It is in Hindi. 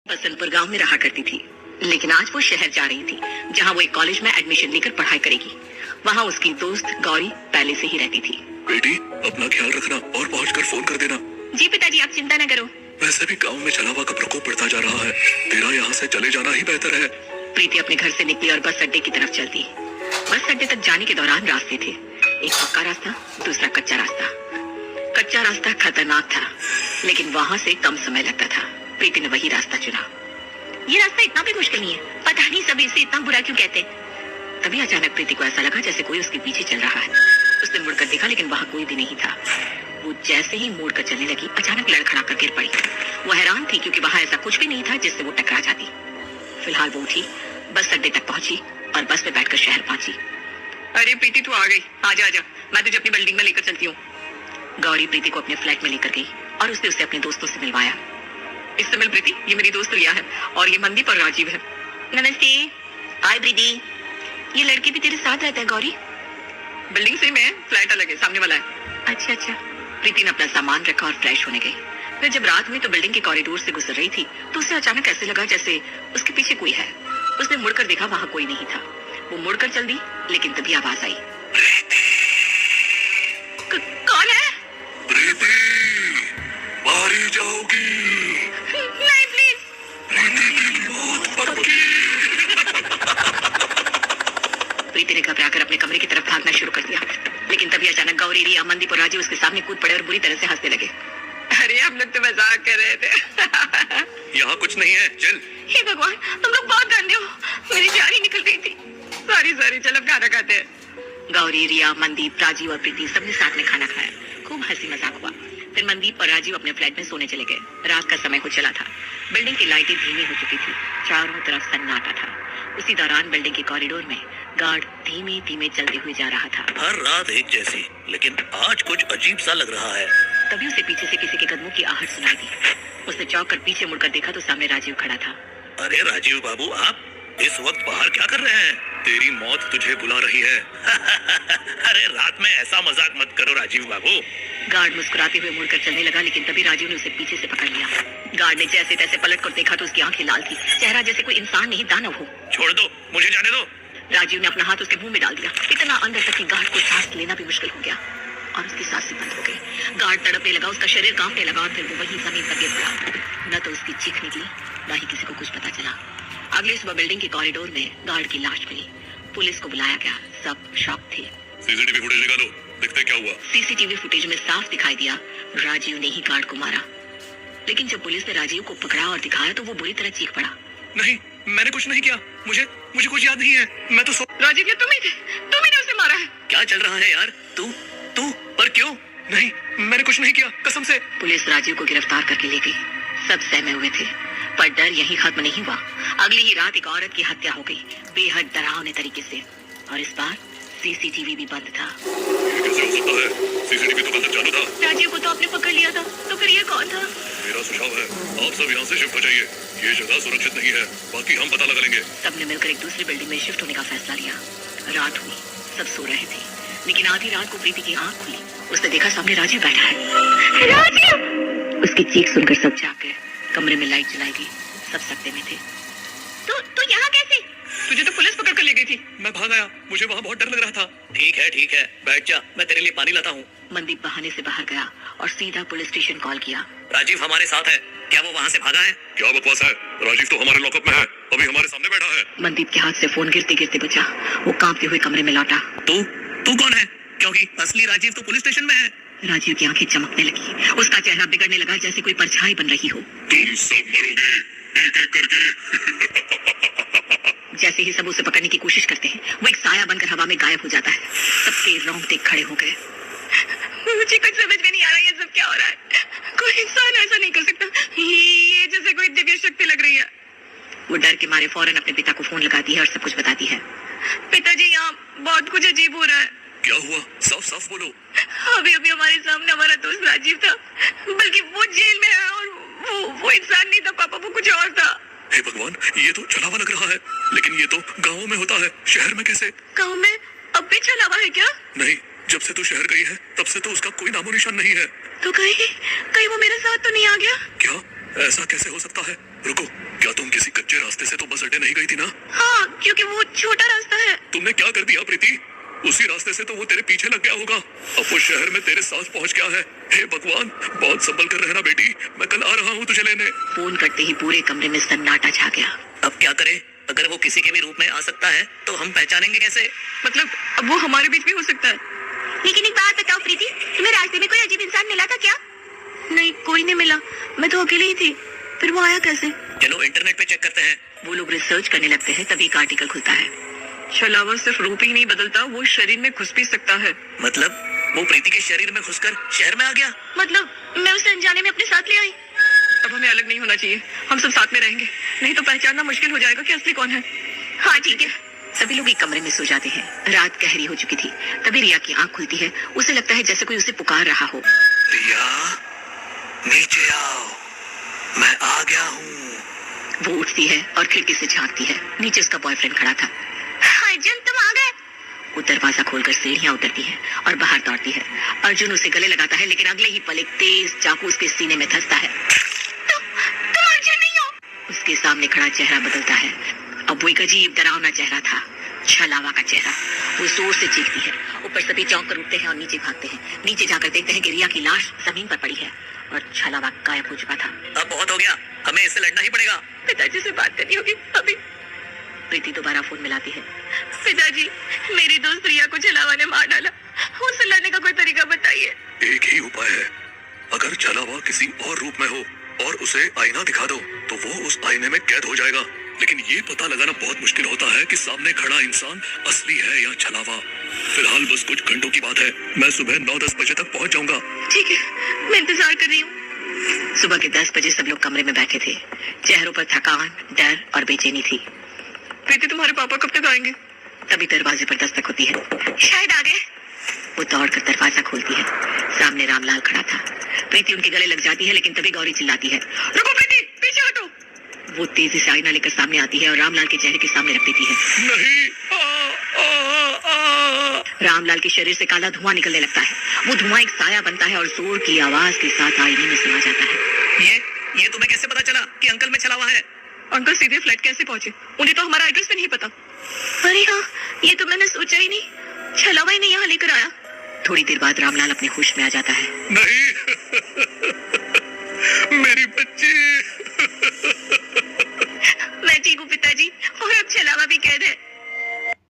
बसंतपुर गांव में रहा करती थी, लेकिन आज वो शहर जा रही थी, जहां वो एक कॉलेज में एडमिशन लेकर पढ़ाई करेगी। वहां उसकी दोस्त गौरी पहले से ही रहती थी। बेटी, अपना ख्याल रखना और पहुंचकर फोन कर देना। जी पिताजी, आप चिंता न करो। वैसे भी गांव में जलावा का प्रकोप बढ़ता जा रहा है, तेरा यहाँ से चले जाना ही बेहतर है। प्रीति अपने घर से निकली और बस अड्डे की तरफ चलती। बस अड्डे तक जाने के दौरान रास्ते थे, एक पक्का रास्ता, दूसरा कच्चा रास्ता। कच्चा रास्ता खतरनाक था, लेकिन वहाँ से कम समय लगता था। प्रीति ने वही रास्ता चुना। ये रास्ता इतना भी मुश्किल नहीं है, पता नहीं सब इसे इतना बुरा क्यों कहते हैं। तभी अचानक प्रीति को ऐसा लगा जैसे कोई उसके पीछे चल रहा है। उसने मुड़कर देखा, लेकिन वहाँ कोई भी नहीं था। वो जैसे ही मुड़कर चलने लगी, अचानक लड़खड़ा कर गिर पड़ी। वो हैरान थी क्योंकि वहाँ ऐसा कुछ भी नहीं था जिससे वो टकरा जाती। फिलहाल वो उठी, बस अड्डे तक पहुंची और बस में बैठकर शहर पहुंची। अरे प्रीति, तू आ गई, आजा आजा, मैं तुझे अपनी बिल्डिंग में लेकर चलती हूँ। गौरी प्रीति को अपने फ्लैट में लेकर गई और उसने उसे अपने दोस्तों से मिलवाया। इससे मिल प्रीति, ये मेरी दोस्त रिया है और ये मनदीप और राजीव है। नमस्ते। हाय प्रीति, ये लड़के भी तेरे साथ रहता है गौरी? बिल्डिंग से मैं, फ्लैट अलग है, सामने वाला है। अच्छा अच्छा। प्रीति ने अपना सामान रखा और फ्रेश होने गई। फिर जब रात हुई तो बिल्डिंग के कॉरिडोर से गुजर रही थी तो उसे अचानक ऐसे लगा जैसे उसके पीछे कोई है। उसने मुड़कर देखा, वहाँ कोई नहीं था। वो मुड़कर चल दी, लेकिन तभी आवाज आई। कौन है? प्रीति, मारी जाओगी। नहीं प्लीज। प्रीति की मौत पक्की। प्रीति ने घबराकर अपने कमरे की तरफ भागना शुरू कर दिया, लेकिन तभी अचानक गौरी, रिया, मनदीप और राजीव उसके सामने कूद पड़े और बुरी तरह से हंसने लगे। अरे हम लोग तो मजाक कर रहे थे। यहाँ कुछ नहीं है, चल। हे भगवान, तुम लोग बहुत गंदे हो, मेरी जान ही निकल गई थी। सॉरी, चल अब खाना खाते हैं। गौरी, रिया, मनदीप, राजीव और प्रीति सबने साथ में खाना खाया। खूब हंसी मजाक हुआ। फिर मनदीप और राजीव अपने फ्लैट में सोने चले गए। रात का समय हो चला था, बिल्डिंग की लाइटें धीमी हो चुकी थी, चारों तरफ सन्नाटा था। उसी दौरान बिल्डिंग के कॉरिडोर में गार्ड धीमे धीमे चलते हुए जा रहा था। हर रात एक जैसी, लेकिन आज कुछ अजीब सा लग रहा है। तभी उसे पीछे से किसी के कदमों की आहट सुनाई दी। उसने चौंक कर पीछे मुड़कर देखा तो सामने राजीव खड़ा था। अरे राजीव बाबू, आप इस वक्त बाहर क्या कर रहे हैं? तेरी मौत तुझे बुला रही है। अरे रात में ऐसा मजाक मत करो राजीव बाबू। गार्ड मुस्कुराते हुए मुड़कर चलने लगा, लेकिन तभी राजीव ने उसे पीछे से पकड़ लिया। गार्ड ने जैसे तैसे पलट कर देखा तो उसकी आंखें लाल थी, चेहरा जैसे कोई इंसान नहीं दानव हो। छोड़ दो, मुझे जाने दो। राजीव ने अपना हाथ उसके मुंह में डाल दिया, इतना अंदर तक कि गार्ड को सांस लेना भी मुश्किल हो गया और उसकी सांसें बंद हो गई। गार्ड तड़पने लगा, उसका शरीर कांपने लगा और फिर वो वहीं जमीन पर गिर पड़ा। न तो उसकी चीख निकली, न ही किसी को कुछ पता चला। अगली सुबह बिल्डिंग के कॉरिडोर में गार्ड की लाश मिली। पुलिस को बुलाया गया, सब शॉक थे। सीसीटीवी फुटेज निकालो, देखते क्या हुआ। सीसीटीवी फुटेज में साफ दिखाई दिया राजीव ने ही गार्ड को मारा। लेकिन जब पुलिस ने राजीव को पकड़ा और दिखाया तो वो बुरी तरह चीख पड़ा। नहीं, मैंने कुछ नहीं किया, मुझे कुछ याद नहीं है। मैं तो राजीव, ये तुम ही थे, तुम ही ने उसे मारा है। क्या चल रहा है यार? तू पर क्यों? नहीं, मैंने कुछ नहीं किया, कसम से। पुलिस राजीव को गिरफ्तार करके ले गई। सब सहमे हुए थे, पर डर यहीं खत्म नहीं हुआ। अगली ही रात एक औरत की हत्या हो गई, बेहद डरावने तरीके से, और इस बार सीसीटीवी भी बंद था। ये कैसे हो सकता है? सीसीटीवी तो कल तक चालू था। राजीव को तो आपने पकड़ लिया था, तो फिर ये कौन था? मेरा सुझाव है, आप सब यहाँ से शिफ्ट हो जाइए। ये जगह सुरक्षित नहीं है, बाकी हम पता लगा लेंगे। सबने मिलकर एक दूसरी बिल्डिंग में शिफ्ट होने का फैसला लिया। रात हुई, सब सो रहे थे, लेकिन आधी रात को प्रीति की आंख खुली। उसने देखा सामने राजीव बैठा है। राजीव! उसकी चीख सुनकर सब जाग गए। कमरे में लाइट जलाई गई, सब सत्ते में थे। तो यहाँ कैसे? तुझे तो पुलिस पकड़ कर ले गई थी। मैं भाग आया, मुझे वहाँ बहुत डर लग रहा था। ठीक है, बैठ जा, मैं तेरे लिए पानी लाता हूँ। मनदीप बहाने से बाहर गया और सीधा पुलिस स्टेशन कॉल किया। राजीव हमारे साथ है, क्या वो वहाँ से भागा है? क्या बकवास है? राजीव तो हमारे लॉकअप में है, अभी हमारे सामने बैठा है। मनदीप के हाथ से फोन गिरते गिरते बचा। वो कांपते हुए कमरे में लौटा। तू कौन है? क्योंकि असली राजीव तो पुलिस स्टेशन में है। राजीव की आंखें चमकने लगी, उसका चेहरा बिगड़ने लगा जैसे कोई परछाई बन रही हो। तुम सब मरोगे, एक एक करके। जैसे ही सब उसे पकड़ने की कोशिश करते हैं, वो एक साया बनकर हवा में गायब हो जाता है। सबके रोंगटे खड़े हो गए। मुझे कुछ समझ में नहीं आ रहा ये सब क्या हो रहा है। कोई इंसान ऐसा नहीं कर सकता, ये जैसे कोई दिव्य शक्ति लग रही है। वो डर के मारे फौरन अपने पिता को फोन लगाती है और सब कुछ बताती है। पिताजी, यहाँ बहुत कुछ अजीब हो रहा है। क्या हुआ? साफ साफ बोलो। अभी हमारे सामने हमारा दोस्त राजीव था, बल्कि वो जेल में है और वो इंसान नहीं था पापा, वो कुछ और था। हे भगवान, ये तो छलावा लग रहा है, लेकिन ये तो गाँव में होता है, शहर में कैसे? गाँव में अब भी छलावा है क्या? नहीं, जब से तू शहर गई है तब से तो उसका कोई नामो निशान नहीं है। तो कहीं वो मेरे साथ तो नहीं आ गया? क्या? ऐसा कैसे हो सकता है? रुको, किसी कच्चे रास्ते से तो बस अड्डे नहीं गई थी ना? हाँ, क्योंकि वो छोटा रास्ता है। तुमने क्या कर दिया प्रीति? उसी रास्ते से तो वो तेरे पीछे लग गया होगा। अब वो शहर में तेरे साथ पहुंच गया है। हे भगवान, बहुत संभल कर रहना बेटी, मैं कल आ रहा हूँ तुझे लेने। फोन करते ही पूरे कमरे में सन्नाटा छा गया। अब क्या करें? अगर वो किसी के भी रूप में आ सकता है तो हम पहचानेंगे कैसे? मतलब अब वो हमारे बीच भी हो सकता है। लेकिन एक बात बताओ प्रीति, तुम्हें रास्ते में कोई अजीब इंसान मिला था क्या? नहीं, कोई नहीं मिला, मैं तो अकेले ही थी। फिर वो आया कैसे? चलो इंटरनेट पे चेक करते हैं। वो लोग रिसर्च करने लगते हैं, तभी एक आर्टिकल खुलता है। छलावा सिर्फ रूप ही नहीं बदलता, वो शरीर में घुस भी सकता है। मतलब वो प्रीति के शरीर में घुसकर शहर में आ गया? मतलब मैं उसे अनजाने में अपने साथ ले आई। अब हमें अलग नहीं होना चाहिए, हम सब साथ में रहेंगे, नहीं तो पहचानना मुश्किल हो जाएगा कि असली कौन है। हाँ ठीक है। सभी लोग एक कमरे में सो जाते हैं। रात गहरी हो चुकी थी। तभी रिया की आंख खुलती है। उसे लगता है जैसे कोई उसे पुकार रहा हो। रिया, नीचे आओ, मैं आ गया हूँ। वो उठती है और खिड़की से झांकती है। नीचे उसका बॉयफ्रेंड खड़ा था। अर्जुन, तुम आ गए। वो दरवाजा खोलकर सीढ़ियां उतरती है और बाहर दौड़ती है। अर्जुन उसे गले लगाता है, लेकिन अगले ही पल एक तेज चाकू उसके सीने में धंसता है। तुम अर्जुन नहीं हो। उसके सामने खड़ा चेहरा बदलता है। अब वो एक अजीब डरावना चेहरा था, छलावा का चेहरा। वो जोर से चीखती है। ऊपर सभी चौंक कर उठते हैं और नीचे भागते हैं। नीचे जाकर देखते हैं कि रिया की लाश जमीन पर पड़ी है और छलावा गायब हो चुका था। अब बहुत हो गया, हमें इससे लड़ना ही पड़ेगा। पिताजी से बात करनी होगी अभी। प्रीति दोबारा फोन मिलाती है। पिताजी, मेरी दोस्त रिया को छलावा ने मार डाला, उससे लड़ने का कोई तरीका बताइए। एक ही उपाय है, अगर छलावा किसी और रूप में हो और उसे आईना दिखा दो तो वो उस आईने में कैद हो जाएगा। लेकिन ये पता लगाना बहुत मुश्किल होता है कि सामने खड़ा इंसान असली है या छलावा। फिलहाल बस कुछ घंटों की बात है, मैं सुबह 9-10 बजे तक पहुंच जाऊंगा। ठीक है, मैं इंतजार कर रही हूँ। सुबह के 10 बजे सब लोग कमरे में बैठे थे। चेहरों पर थकान, डर और बेचैनी थी। प्रीति, तुम्हारे पापा कब तक आएंगे? तभी दरवाजे पर दस्तक होती है। शायद आ गए। वो दौड़कर दरवाजा खोलती है। सामने रामलाल खड़ा था। प्रीति उनके गले लग जाती है, लेकिन तभी गौरी चिल्लाती है, रुको प्रीति, पीछे हटो। वो तेजी से आईना लेकर सामने आती है और रामलाल के चेहरे के सामने रख देती है। नहीं। रामलाल के शरीर से काला धुआं निकलने लगता है। वो धुआं एक साया बनता है और जोर की आवाज के साथ आईने में समा जाता है। ये तुम्हें कैसे पता चला कि अंकल में छलावा है? अंकल सीधे फ्लैट कैसे पहुंचे? उन्हें तो हमारा एड्रेस भी नहीं पता। अरे हाँ, ये तो मैंने सोचा ही नहीं। छलावा ही नहीं यहाँ लेकर आया। थोड़ी देर बाद रामलाल अपने होश में आ जाता है। नहीं।